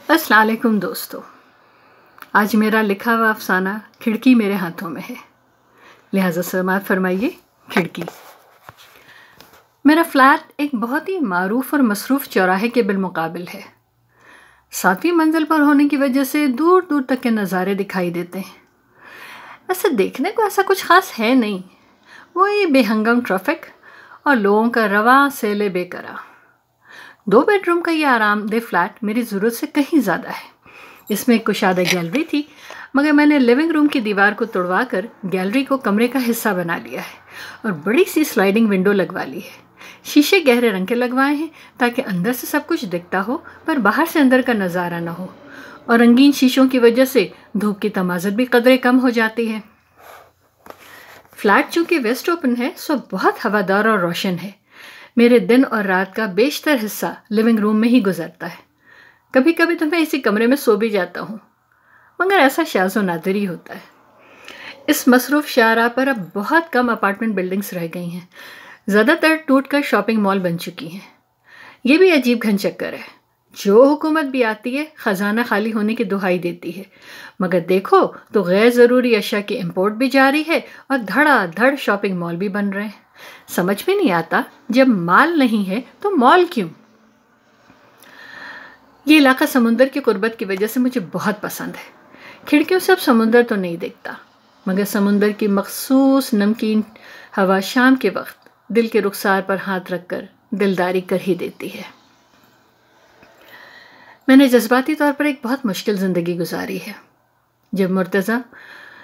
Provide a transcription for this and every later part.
السلام علیکم دوستو، آج میرا لکھا ہوا افسانہ کھڑکی میرے ہاتھوں میں ہے، لہٰذا سماعت فرمائیے کھڑکی۔ میرا فلیٹ ایک بہت ہی معروف اور مصروف چوراہے کے بالمقابل ہے۔ 7ویں منزل پر ہونے کی وجہ سے دور دور تک کے نظارے دکھائی دیتے ہیں۔ ایسے دیکھنے کو ایسا کچھ خاص ہے نہیں، وہی بے ہنگم ٹریفک اور لوگوں کا رواں سیل بے قرار۔ 2 بیڈ روم کا یہ آرام دہ فلیٹ میری ضرورت سے کہیں زیادہ ہے۔ اس میں ایک کشادہ گیلری تھی، مگر میں نے لیونگ روم کی دیوار کو توڑوا کر گیلری کو کمرے کا حصہ بنا لیا ہے اور بڑی سی سلائیڈنگ ونڈو لگوا لی ہے۔ شیشے گہرے رنگ کے لگوائے ہیں تاکہ اندر سے سب کچھ دکھتا ہو پر باہر سے اندر کا نظارہ نہ ہو، اور رنگین شیشوں کی وجہ سے دھوپ کی تمازت بھی قدرے کم ہو جاتی ہے۔ فلیٹ چونکہ ویسٹ اوپن ہے سو بہت ہوادار اور روشن ہے۔ میرے دن اور رات کا بیشتر حصہ لیونگ روم میں ہی گزرتا ہے۔ کبھی کبھی تو میں اسی کمرے میں سو بھی جاتا ہوں، مگر ایسا شاذ و نادر ہی ہوتا ہے۔ اس مصروف شاہراہ پر اب بہت کم اپارٹمنٹ بلڈنگز رہ گئی ہیں، زیادہ تر ٹوٹ کر شاپنگ مال بن چکی ہیں۔ یہ بھی عجیب گھن چکر ہے، جو حکومت بھی آتی ہے خزانہ خالی ہونے کی دہائی دیتی ہے، مگر دیکھو تو غیر ضروری اشیاء کی امپورٹ بھی جاری ہے اور دھڑا دھڑ شاپنگ مال بھی بن رہے ہیں۔ سمجھ میں نہیں آتا، جب مال نہیں ہے تو مال کیوں؟ یہ علاقہ سمندر کی قربت کی وجہ سے مجھے بہت پسند ہے۔ کھڑکیوں سے اب سمندر تو نہیں دیکھتا، مگر سمندر کی مخصوص نمکین ہوا شام کے وقت دل کے رخسار پر ہاتھ رکھ کر دلداری کر ہی دیتی ہے۔ میں نے جذباتی طور پر ایک بہت مشکل زندگی گزاری ہے۔ جب مرتضیٰ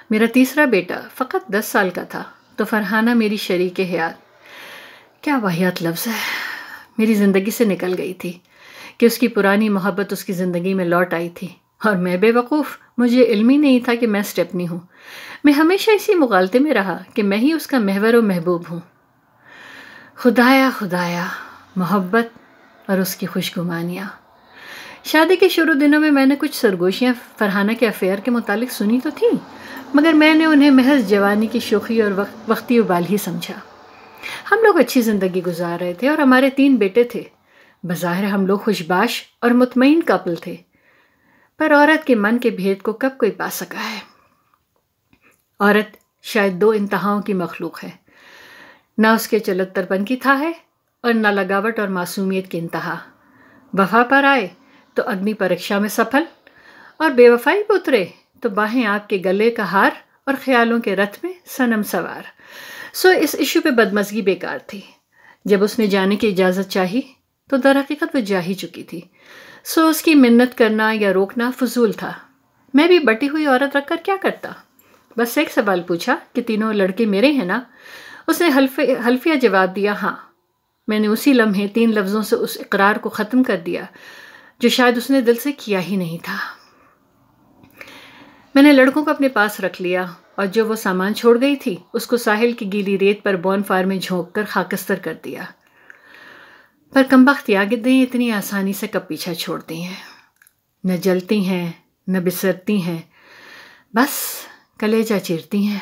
میرا تیسرا بیٹا فقط 10 سال کا تھا تو فرحانہ میری شریک حیات، کیا واہیات لفظ ہے، میری زندگی سے نکل گئی تھی کہ اس کی پرانی محبت اس کی زندگی میں لوٹ آئی تھی، اور میں بے وقوف، مجھے علم ہی نہیں تھا کہ میں اسٹیپنی ہوں۔ میں ہمیشہ اسی مغالطے میں رہا کہ میں ہی اس کا محور و محبوب ہوں۔ خدایا خدایا، محبت اور اس کی خوشگمانیاں۔ شادی کے شروع دنوں میں نے کچھ سرگوشیاں فرحانہ کے افیئر کے متعلق سنی تو تھیں، مگر میں نے انہیں محض جوانی کی شوخی اور وقتی ابال ہی سمجھا۔ ہم لوگ اچھی زندگی گزار رہے تھے اور ہمارے 3 بیٹے تھے۔ بظاہر ہم لوگ خوشباش اور مطمئن کپل تھے، پر عورت کے من کے بھید کو کب کوئی پا سکا ہے؟ عورت شاید 2 انتہاؤں کی مخلوق ہے، نہ اس کے چلتر پن کی تھا ہے اور نہ لگاوٹ اور معصومیت کی انتہا۔ وفا پر آئے تو اگنی پرکشا میں سفل، اور بے وفائی پہ اترے تو باہیں آپ کے گلے کا ہار اور خیالوں کے رتھ میں صنم سوار۔ سو اس ایشو پہ بدمزگی بیکار تھی۔ جب اس نے جانے کی اجازت چاہی تو در حقیقت وہ جا ہی چکی تھی، سو اس کی منت کرنا یا روکنا فضول تھا۔ میں بھی بٹی ہوئی عورت رکھ کر کیا کرتا؟ بس ایک سوال پوچھا کہ 3 لڑکے میرے ہیں نا؟ اس نے حلفیہ جواب دیا ہاں۔ میں نے اسی لمحے 3 لفظوں سے اس اقرار کو ختم کر دیا جو شاید اس نے دل سے کیا ہی نہیں تھا۔ میں نے لڑکوں کو اپنے پاس رکھ لیا اور جو وہ سامان چھوڑ گئی تھی اس کو ساحل کی گیلی ریت پر بون فائر میں جھونک کر خاکستر کر دیا۔ پر کمبخت یاگدیں اتنی آسانی سے کب پیچھا چھوڑتی ہیں؟ نہ جلتی ہیں نہ بسرتی ہیں، بس کلیجہ چیرتی ہیں۔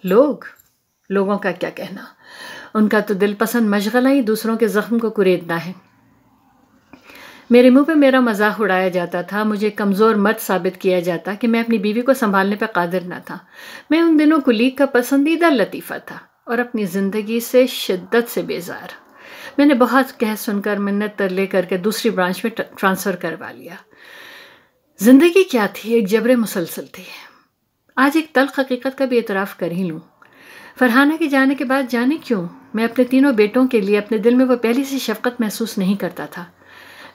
لوگوں کا کیا کہنا، ان کا تو دل پسند مشغلہ ہی دوسروں کے زخم کو کریدنا ہے۔ میرے منہ پہ میرا مذاق اڑایا جاتا تھا، مجھے کمزور مت ثابت کیا جاتا کہ میں اپنی بیوی کو سنبھالنے پہ قادر نہ تھا۔ میں ان دنوں کلیگ کا پسندیدہ لطیفہ تھا اور اپنی زندگی سے شدت سے بیزار۔ میں نے بہت کہہ سن کر منت ترلے کر کے دوسری برانچ میں ٹرانسفر کروا لیا۔ زندگی کیا تھی، ایک جبر مسلسل تھی۔ آج ایک تلخ حقیقت کا بھی اعتراف کر ہی لوں۔ فرحانہ کے جانے کے بعد جانے کیوں میں اپنے 3 بیٹوں کے لیے اپنے دل میں وہ پہلی سی شفقت محسوس نہیں کرتا تھا۔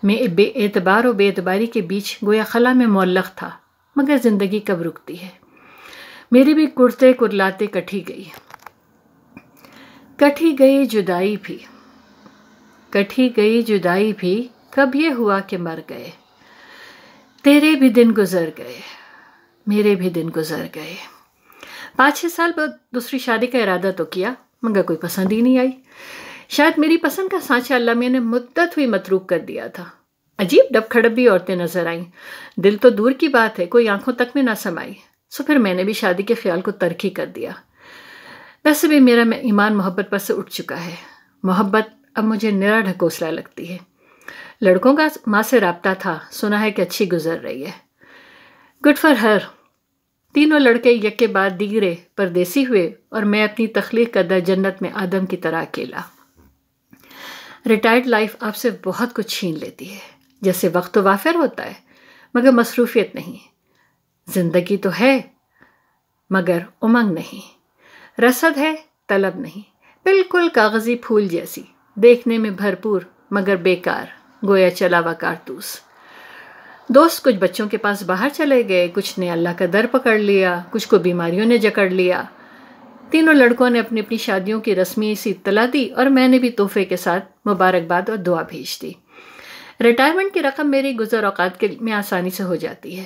میں بے اعتبار و بے اعتباری کے بیچ گویا خلا میں معلق تھا، مگر زندگی کب رکتی ہے؟ میری بھی کرتے کرلاتے کٹھی گئی جدائی بھی، کب یہ ہوا کہ مر گئے۔ تیرے بھی دن گزر گئے، میرے بھی دن گزر گئے۔ 5-6 سال بعد دوسری شادی کا ارادہ تو کیا، مگر کوئی پسند ہی نہیں آئی۔ شاید میری پسند کا سانچہ اللہ میاں نے مدت ہوئی متروک کر دیا تھا۔ عجیب ڈب کھڑبی عورتیں نظر آئیں، دل تو دور کی بات ہے کوئی آنکھوں تک میں نہ سمائی۔ سو پھر میں نے بھی شادی کے خیال کو ترک ہی کر دیا۔ ویسے بھی میرا ایمان محبت پر سے اٹھ چکا ہے۔ محبت اب مجھے نرا ڈھکوسلا لگتی ہے۔ لڑکوں کا ماں سے رابطہ تھا، سنا ہے کہ اچھی گزر رہی ہے۔ Good for her. تینوں لڑکے یک کے بعد دیگرے پردیسی ہوئے اور میں اپنی تخلیق کردہ جنت میں آدم کی طرح اکیلا۔ ریٹائرڈ لائف آپ سے بہت کچھ چھین لیتی ہے، جیسے وقت تو وافر ہوتا ہے مگر مصروفیت نہیں، زندگی تو ہے مگر امنگ نہیں، رسد ہے طلب نہیں، بالکل کاغذی پھول جیسی، دیکھنے میں بھرپور مگر بیکار، گویا چلا ہوا کارتوس۔ دوست کچھ بچوں کے پاس باہر چلے گئے، کچھ نے اللہ کا در پکڑ لیا، کچھ کو بیماریوں نے جکڑ لیا۔ تینوں لڑکوں نے اپنی اپنی شادیوں کی رسمی سی اطلاع دی اور میں نے بھی تحفے کے ساتھ مبارکباد اور دعا بھیج دی۔ ریٹائرمنٹ کی رقم میری گزر اوقات میں آسانی سے ہو جاتی ہے۔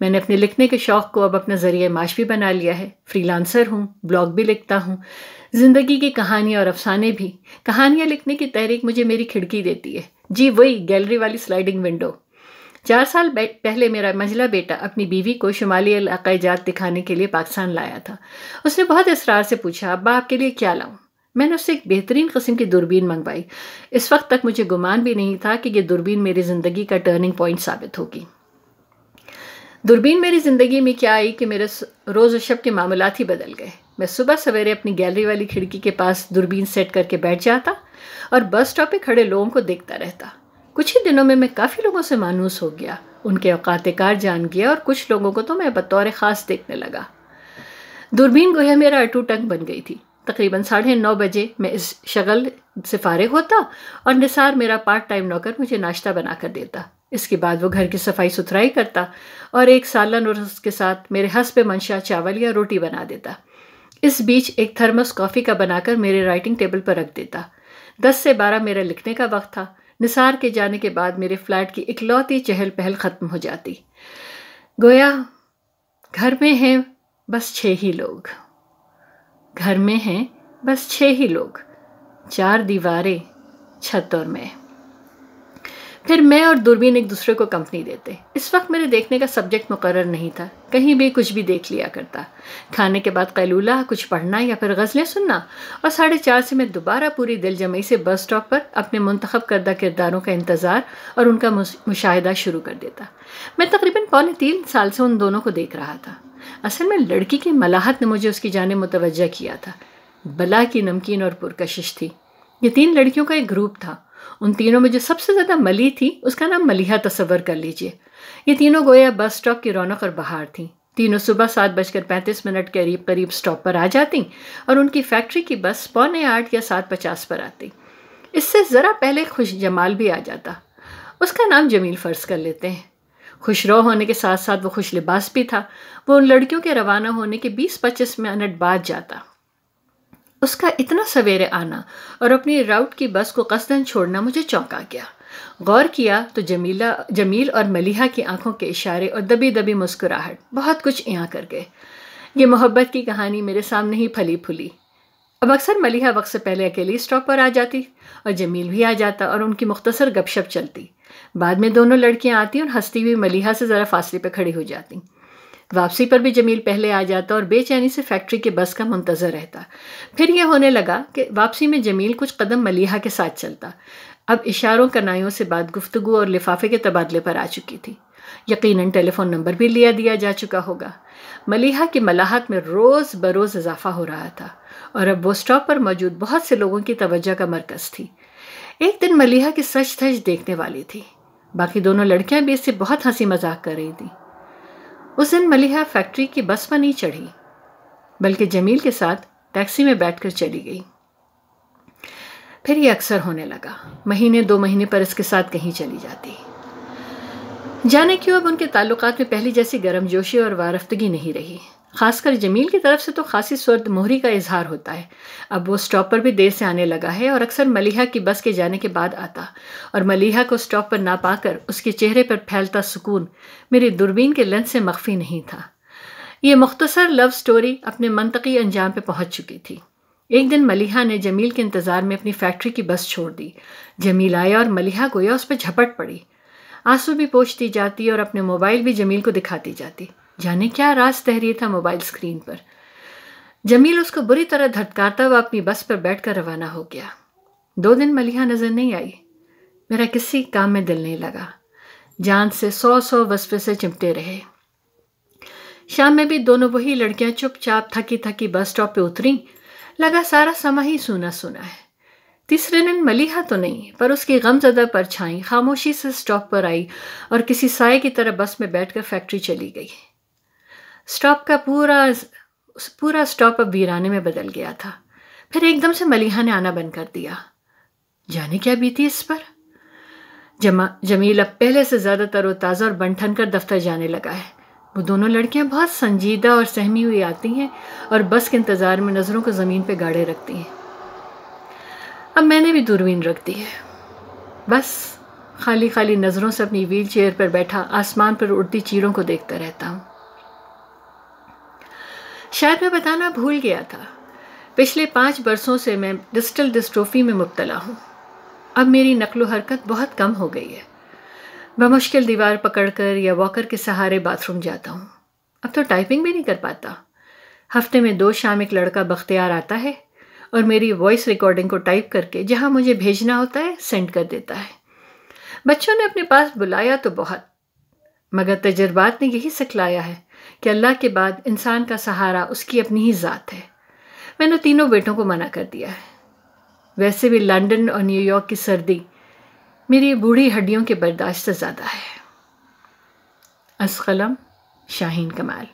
میں نے اپنے لکھنے کے شوق کو اب اپنا ذریعہ معاش بھی بنا لیا ہے، فری لانسر ہوں، بلاگ بھی لکھتا ہوں، زندگی کی کہانیاں اور افسانے بھی۔ کہانیاں لکھنے کی تحریک مجھے میری کھڑکی دیتی ہے، جی وہی گیلری والی سلائڈنگ ونڈو۔ 4 سال پہلے میرا منجلا بیٹا اپنی بیوی کو شمالی علاقائی جات دکھانے کے لیے پاکستان لایا تھا۔ اس نے بہت اصرار سے پوچھا، ابا آپ کے لیے کیا لاؤں؟ میں نے اس سے ایک بہترین قسم کی دوربین منگوائی۔ اس وقت تک مجھے گمان بھی نہیں تھا کہ یہ دوربین میری زندگی کا ٹرننگ پوائنٹ ثابت ہوگی۔ دوربین میری زندگی میں کیا آئی کہ میرے روز و شب کے معاملات ہی بدل گئے۔ میں صبح سویرے اپنی گیلری والی کھڑکی کے پاس دوربین سیٹ کر کے بیٹھ جاتا اور بس اسٹاپ پہ کھڑے لوگوں کو دیکھتا رہتا۔ کچھ ہی دنوں میں کافی لوگوں سے مانوس ہو گیا، ان کے اوقات کار جان گیا اور کچھ لوگوں کو تو میں بطور خاص دیکھنے لگا۔ دوربین گویا میرا اٹو ٹنگ بن گئی تھی۔ تقریباً 9:30 بجے میں اس شغل سے فارغ ہوتا اور نثار میرا پارٹ ٹائم نوکر مجھے ناشتہ بنا کر دیتا۔ اس کے بعد وہ گھر کی صفائی ستھرائی کرتا اور ایک سالن اور اس کے ساتھ میرے حسب منشا چاول یا روٹی بنا دیتا۔ اس بیچ ایک تھرمس کافی کا بنا کر میرے رائٹنگ ٹیبل پر رکھ دیتا۔ 10 سے 12 میرا لکھنے کا وقت تھا۔ نثار کے جانے کے بعد میرے فلیٹ کی اکلوتی چہل پہل ختم ہو جاتی۔ گویا گھر میں ہیں بس 6 ہی لوگ، گھر میں ہیں بس 6 ہی لوگ، 4 دیواریں، چھت اور میں۔ پھر میں اور دوربین ایک دوسرے کو کمپنی دیتے۔ اس وقت میرے دیکھنے کا سبجیکٹ مقرر نہیں تھا، کہیں بھی کچھ بھی دیکھ لیا کرتا۔ کھانے کے بعد قیلولہ، کچھ پڑھنا یا پھر غزلیں سننا، اور 4:30 سے میں دوبارہ پوری دل جمعی سے بس اسٹاپ پر اپنے منتخب کردہ کرداروں کا انتظار اور ان کا مشاہدہ شروع کر دیتا۔ میں تقریباً 3.25 سال سے ان دونوں کو دیکھ رہا تھا۔ اصل میں لڑکی کی ملاحت نے مجھے اس کی جانب متوجہ کیا تھا۔ بلا کی نمکین اور پرکشش تھی۔ یہ 3 لڑکیوں کا ایک گروپ تھا۔ ان تینوں میں جو سب سے زیادہ ملی تھی اس کا نام ملیحہ تصور کر لیجئے۔ یہ تینوں گویا بس اسٹاپ کی رونق اور بہار تھیں۔ تینوں صبح 7:35 کے قریب اسٹاپ پر آ جاتی اور ان کی فیکٹری کی بس 7:45 یا 7:50 پر آتی۔ اس سے ذرا پہلے خوش جمال بھی آ جاتا، اس کا نام جمیل فرض کر لیتے ہیں۔ خوش رو ہونے کے ساتھ ساتھ وہ خوش لباس بھی تھا۔ وہ ان لڑکیوں کے روانہ ہونے کے 20-25 منٹ بعد جاتا۔ اس کا اتنا سویرے آنا اور اپنی راؤٹ کی بس کو قصداً چھوڑنا مجھے چونکا گیا۔ غور کیا تو جمیل اور ملیحہ کی آنکھوں کے اشارے اور دبی دبی مسکراہٹ بہت کچھ یہاں کر گئے۔ یہ محبت کی کہانی میرے سامنے ہی پھلی پھولی۔ اب اکثر ملیحہ وقت سے پہلے اکیلی اسٹاپ پر آ جاتی اور جمیل بھی آ جاتا اور ان کی مختصر گپ شپ چلتی۔ بعد میں دونوں لڑکیاں آتی اور ہنستی ہوئی ملیحہ سے ذرا فاصلے پہ کھڑی ہو جاتی۔ واپسی پر بھی جمیل پہلے آ جاتا اور بے چینی سے فیکٹری کے بس کا منتظر رہتا۔ پھر یہ ہونے لگا کہ واپسی میں جمیل کچھ قدم ملیحہ کے ساتھ چلتا۔ اب اشاروں کنائیوں سے بات گفتگو اور لفافے کے تبادلے پر آ چکی تھی۔ یقیناً ٹیلی فون نمبر بھی دیا جا چکا ہوگا۔ ملیحہ کی ملاحت میں روز بروز اضافہ ہو رہا تھا اور اب وہ اسٹاپ پر موجود بہت سے لوگوں کی توجہ کا مرکز تھی۔ ایک دن ملیحہ کی سچ دھج دیکھنے والی تھی۔ باقی دونوں لڑکیاں بھی اس سے بہت ہنسی مذاق کر رہی تھیں۔ اس دن ملیحہ فیکٹری کی بس پر نہیں چڑھی بلکہ جمیل کے ساتھ ٹیکسی میں بیٹھ کر چلی گئی۔ پھر یہ اکثر ہونے لگا۔ 1-2 مہینے پر اس کے ساتھ کہیں چلی جاتی۔ جانے کیوں اب ان کے تعلقات میں پہلی جیسی گرم جوشی اور وارفتگی نہیں رہی۔ خاص کر جمیل کی طرف سے تو خاصی سرد مہری کا اظہار ہوتا ہے۔ اب وہ اسٹاپ پر بھی دیر سے آنے لگا ہے اور اکثر ملیحہ کی بس کے جانے کے بعد آتا، اور ملیحہ کو اسٹاپ پر نہ پا کر اس کے چہرے پر پھیلتا سکون میری دوربین کے لینس سے مخفی نہیں تھا۔ یہ مختصر لو سٹوری اپنے منطقی انجام پہ پہنچ چکی تھی۔ ایک دن ملیحہ نے جمیل کے انتظار میں اپنی فیکٹری کی بس چھوڑ دی۔ جمیل آیا اور ملیحہ گویا اس پہ جھپٹ پڑی۔ آنسو بھی پوچھتی جاتی اور اپنے موبائل بھی جمیل کو دکھاتی جاتی۔ جانے کیا راز تحریر تھا موبائل اسکرین پر۔ جمیل اس کو بری طرح دھتکارتا ہوا اپنی بس پر بیٹھ کر روانہ ہو گیا۔ 2 دن ملیحہ نظر نہیں آئی۔ میرا کسی کام میں دل نہیں لگا، جان سے 100 وسوسے چمٹے رہے۔ شام میں بھی دونوں وہی لڑکیاں چپ چاپ تھکی تھکی بس اسٹاپ پہ اتریں، لگا سارا سما ہی سونا سونا ہے۔ تیسرے دن ملیحہ تو نہیں، پر اس کی غم زدہ پرچھائی خاموشی سے اسٹاپ پر آئی اور کسی سائے کی طرح بس میں بیٹھ کر فیکٹری چلی گئی۔ اسٹاپ کا پورا اسٹاپ اب ویرانے میں بدل گیا تھا۔ پھر ایک دم سے ملیحہ نے آنا بند کر دیا۔ جانے کیا بیتی اس پر؟ جمیل اب پہلے سے زیادہ تر و تازہ اور بن ٹھن کر دفتر جانے لگا ہے۔ وہ دونوں لڑکیاں بہت سنجیدہ اور سہمی ہوئی آتی ہیں اور بس کے انتظار میں نظروں کو زمین پہ گاڑے رکھتی ہیں۔ اب میں نے بھی دوربین رکھ دی ہے، بس خالی خالی نظروں سے اپنی ویل چیئر پر بیٹھا آسمان پر اڑتی چیروں کو دیکھتا رہتا ہوں۔ شاید میں بتانا بھول گیا تھا، پچھلے 5 برسوں سے میں ڈسٹل ڈسٹروفی میں مبتلا ہوں۔ اب میری نقل و حرکت بہت کم ہو گئی ہے۔ بمشکل دیوار پکڑ کر یا واکر کے سہارے باتھ روم جاتا ہوں۔ اب تو ٹائپنگ بھی نہیں کر پاتا۔ ہفتے میں 2 شام ایک لڑکا بختیار آتا ہے اور میری وائس ریکارڈنگ کو ٹائپ کر کے جہاں مجھے بھیجنا ہوتا ہے سینڈ کر دیتا ہے۔ بچوں نے اپنے پاس بلایا تو بہت، مگر تجربات نے یہی سکھلایا ہے کہ اللہ کے بعد انسان کا سہارا اس کی اپنی ہی ذات ہے۔ میں نے تینوں بیٹوں کو منع کر دیا ہے۔ ویسے بھی لندن اور نیو یارک کی سردی میری بوڑھی ہڈیوں کے برداشت سے زیادہ ہے۔ از قلم شاہین کمال۔